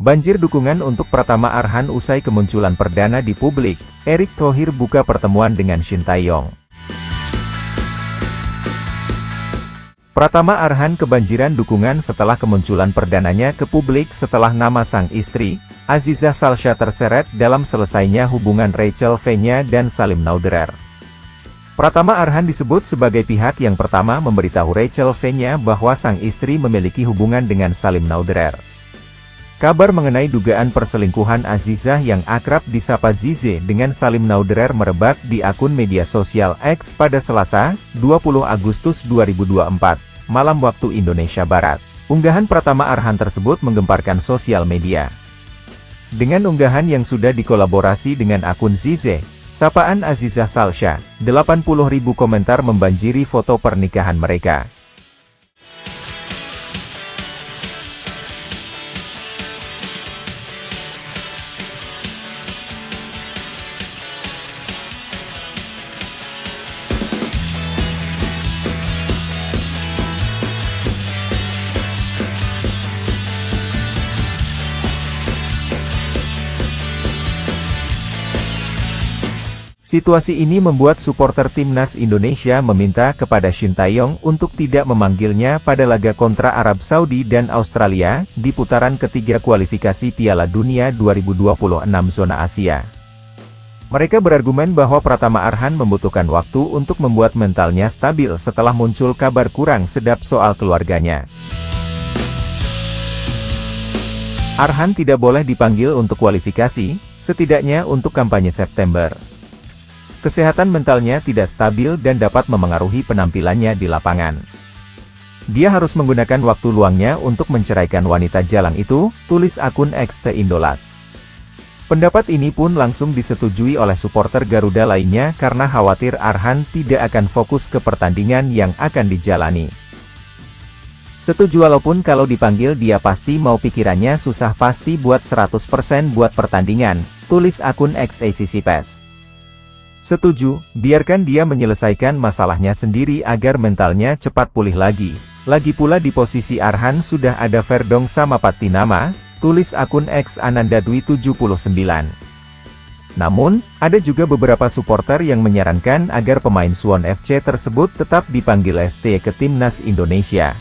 Banjir dukungan untuk Pratama Arhan usai kemunculan perdana di publik, Erick Thohir buka pertemuan dengan Shin Tae-yong. Pratama Arhan kebanjiran dukungan setelah kemunculan perdananya ke publik setelah nama sang istri, Aziza Salsha terseret dalam selesainya hubungan Rachel Fenya dan Salim Naudrer. Pratama Arhan disebut sebagai pihak yang pertama memberitahu Rachel Fenya bahwa sang istri memiliki hubungan dengan Salim Naudrer. Kabar mengenai dugaan perselingkuhan Aziza yang akrab disapa Zize dengan Salim Naudrer merebak di akun media sosial X pada Selasa, 20 Agustus 2024, malam waktu Indonesia Barat. Unggahan Pratama Arhan tersebut menggemparkan sosial media. Dengan unggahan yang sudah dikolaborasi dengan akun Zize, sapaan Aziza Salsha, 80.000 komentar membanjiri foto pernikahan mereka. Situasi ini membuat supporter timnas Indonesia meminta kepada Shin Tae-yong untuk tidak memanggilnya pada laga kontra Arab Saudi dan Australia di putaran ketiga kualifikasi Piala Dunia 2026 zona Asia. Mereka berargumen bahwa Pratama Arhan membutuhkan waktu untuk membuat mentalnya stabil setelah muncul kabar kurang sedap soal keluarganya. Arhan tidak boleh dipanggil untuk kualifikasi, setidaknya untuk kampanye September. Kesehatan mentalnya tidak stabil dan dapat memengaruhi penampilannya di lapangan. Dia harus menggunakan waktu luangnya untuk menceraikan wanita jalang itu, tulis akun X The Indolat. Pendapat ini pun langsung disetujui oleh supporter Garuda lainnya karena khawatir Arhan tidak akan fokus ke pertandingan yang akan dijalani. Setuju walaupun kalau dipanggil dia pasti mau pikirannya susah pasti buat 100% buat pertandingan, tulis akun X ACC PES. Setuju, biarkan dia menyelesaikan masalahnya sendiri agar mentalnya cepat pulih lagi. Lagi pula di posisi Arhan sudah ada Verdong sama Patinama, tulis akun X Ananda Dwi 79. Namun, ada juga beberapa supporter yang menyarankan agar pemain Suwon FC tersebut tetap dipanggil ST ke timnas Indonesia.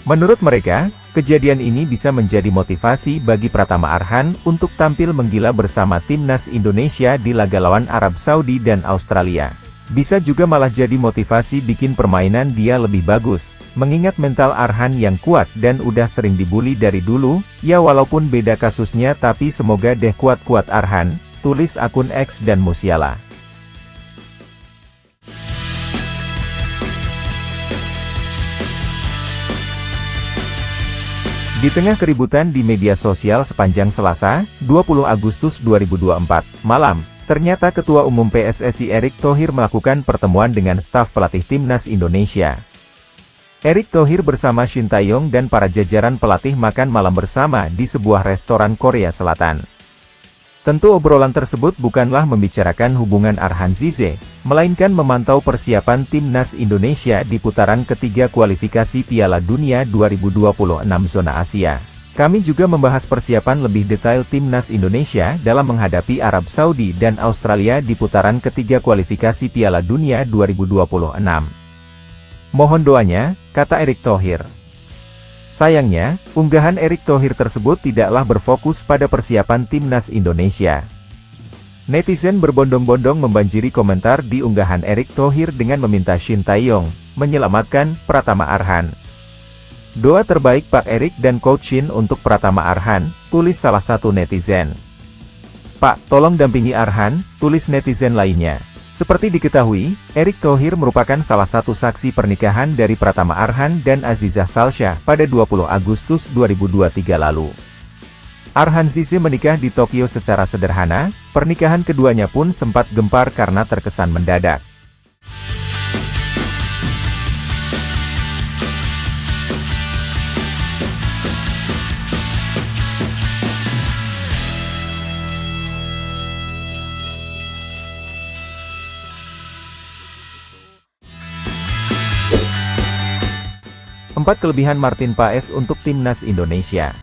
Menurut mereka, kejadian ini bisa menjadi motivasi bagi Pratama Arhan untuk tampil menggila bersama timnas Indonesia di laga lawan Arab Saudi dan Australia. Bisa juga malah jadi motivasi bikin permainan dia lebih bagus, mengingat mental Arhan yang kuat dan udah sering dibully dari dulu, ya walaupun beda kasusnya tapi semoga deh kuat-kuat Arhan, tulis akun X dan Musiala. Di tengah keributan di media sosial sepanjang Selasa, 20 Agustus 2024, malam, ternyata Ketua Umum PSSI Erick Thohir melakukan pertemuan dengan staf pelatih timnas Indonesia. Erick Thohir bersama Shin Tae-yong dan para jajaran pelatih makan malam bersama di sebuah restoran Korea Selatan. Tentu obrolan tersebut bukanlah membicarakan hubungan Arhan Zize, melainkan memantau persiapan timnas Indonesia di putaran ketiga kualifikasi Piala Dunia 2026 zona Asia. Kami juga membahas persiapan lebih detail timnas Indonesia dalam menghadapi Arab Saudi dan Australia di putaran ketiga kualifikasi Piala Dunia 2026. Mohon doanya, kata Erick Thohir. Sayangnya, unggahan Erick Thohir tersebut tidaklah berfokus pada persiapan timnas Indonesia. Netizen berbondong-bondong membanjiri komentar di unggahan Erick Thohir dengan meminta Shin Tae-yong menyelamatkan Pratama Arhan. Doa terbaik Pak Erick dan Coach Shin untuk Pratama Arhan, tulis salah satu netizen. Pak, tolong dampingi Arhan, tulis netizen lainnya. Seperti diketahui, Erick Thohir merupakan salah satu saksi pernikahan dari Pratama Arhan dan Aziza Salsha pada 20 Agustus 2023 lalu. Arhan Zize menikah di Tokyo secara sederhana, pernikahan keduanya pun sempat gempar karena terkesan mendadak. Empat kelebihan Martin Paes untuk timnas Indonesia.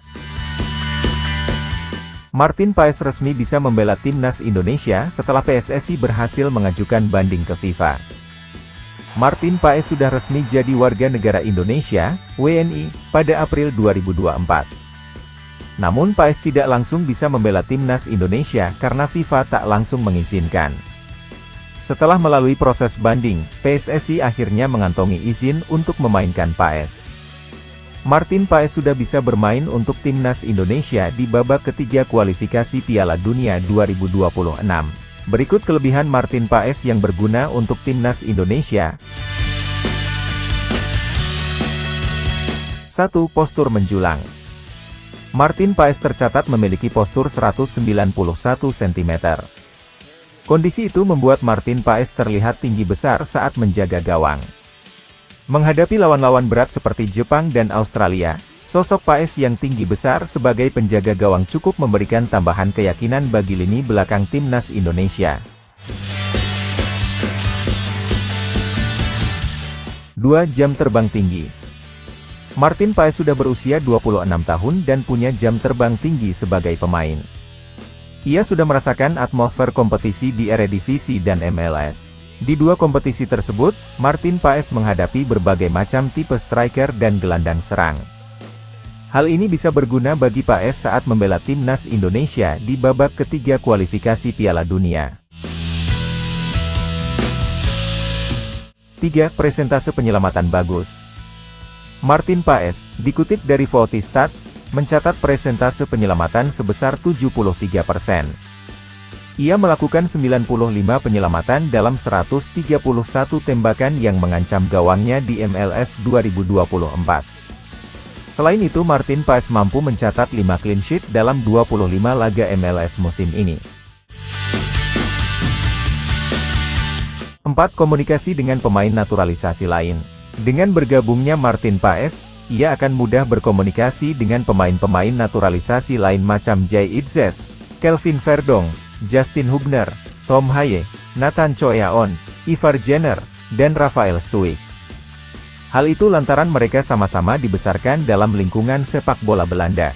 Martin Paes resmi bisa membela timnas Indonesia setelah PSSI berhasil mengajukan banding ke FIFA. Martin Paes sudah resmi jadi warga negara Indonesia, WNI, pada April 2024. Namun Paes tidak langsung bisa membela timnas Indonesia karena FIFA tak langsung mengizinkan. Setelah melalui proses banding, PSSI akhirnya mengantongi izin untuk memainkan Paes. Martin Paes sudah bisa bermain untuk timnas Indonesia di babak ketiga kualifikasi Piala Dunia 2026. Berikut kelebihan Martin Paes yang berguna untuk timnas Indonesia. 1. Postur menjulang. Martin Paes tercatat memiliki postur 191 cm. Kondisi itu membuat Martin Paes terlihat tinggi besar saat menjaga gawang. Menghadapi lawan-lawan berat seperti Jepang dan Australia, sosok Paes yang tinggi besar sebagai penjaga gawang cukup memberikan tambahan keyakinan bagi lini belakang timnas Indonesia. 2. Jam terbang tinggi. Martin Paes sudah berusia 26 tahun dan punya jam terbang tinggi sebagai pemain. Ia sudah merasakan atmosfer kompetisi di Eredivisie dan MLS. Di dua kompetisi tersebut, Martin Paes menghadapi berbagai macam tipe striker dan gelandang serang. Hal ini bisa berguna bagi Paes saat membela timnas Indonesia di babak ketiga kualifikasi Piala Dunia. 3. Presentase penyelamatan bagus. Martin Paes, dikutip dari VOTI Stats, mencatat presentase penyelamatan sebesar 73%. Ia melakukan 95 penyelamatan dalam 131 tembakan yang mengancam gawangnya di MLS 2024. Selain itu Martin Paes mampu mencatat 5 clean sheet dalam 25 laga MLS musim ini. 4. Komunikasi dengan pemain naturalisasi lain. Dengan bergabungnya Martin Paes, ia akan mudah berkomunikasi dengan pemain-pemain naturalisasi lain macam Jay Itzes, Kelvin Verdong, Justin Hubner, Tom Haye, Nathan Choeaon, Ivar Jenner, dan Rafael Stuik. Hal itu lantaran mereka sama-sama dibesarkan dalam lingkungan sepak bola Belanda.